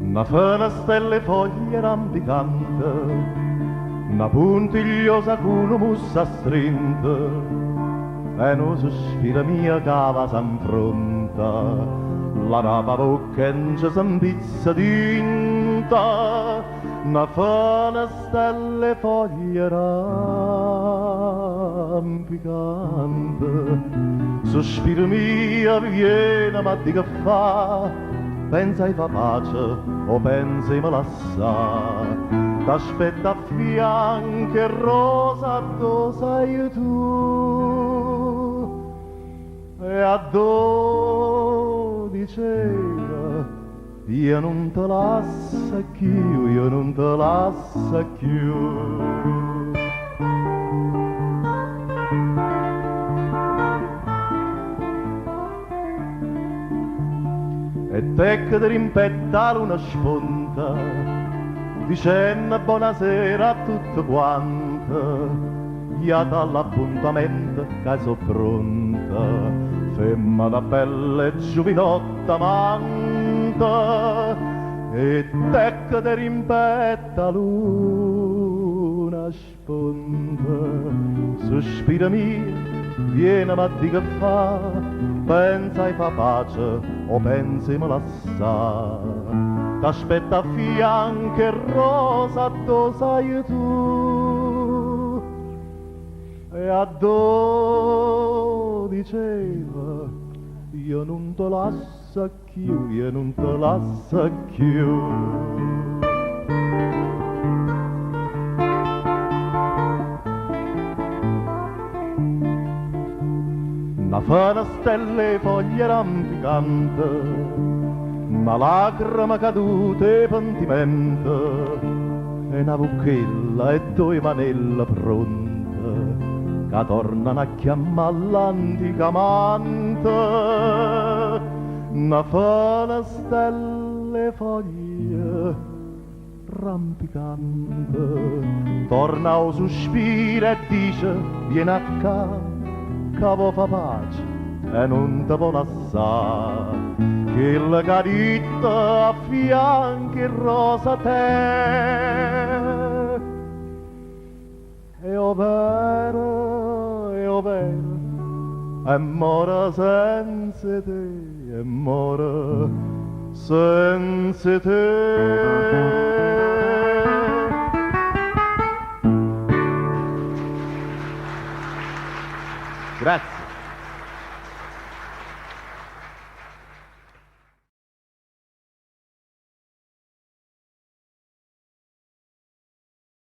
Una finestra e le foglie rampicante, una puntigliosa con una mussa strinta, e un sospiro mio cava s'affronta, la rapa bocca e non ci s'impizza tinta, una finestra e le foglie rampicante, sospiro mio viene ma di che fa? Pensa e fa pace o pensa e me la sa, t'aspetta a fianco e rosa dove sei tu, e a 12 io non te lascio più, io non te lascio più. E te che ti rimpettare una spunta, dicendo buonasera a tutti quanti, io dall'appuntamento che sono pronta, femmina bella e giovinotta manta, e te che ti rimpetta l'una spunta, sospira mia, viene ma di che fa? Pensa e fa pace o pensi me la sa, t'aspetta a fianco e rosa dove sei tu, e a 12 io non te lascio più, io non te lascio più. Una finestra e le foglie rampicante, una lacrima caduta e pentimento, e una buchella e due manelle pronte, che tornano a chiamare l'antica amante. Una finestra e le foglie rampicante, torna o sospira e dice vieni a casa, che fa pace e non te può lasciare, che il caritto a fianco il rosa te. E o vero, e mora senza te, e mora senza te. Grazie.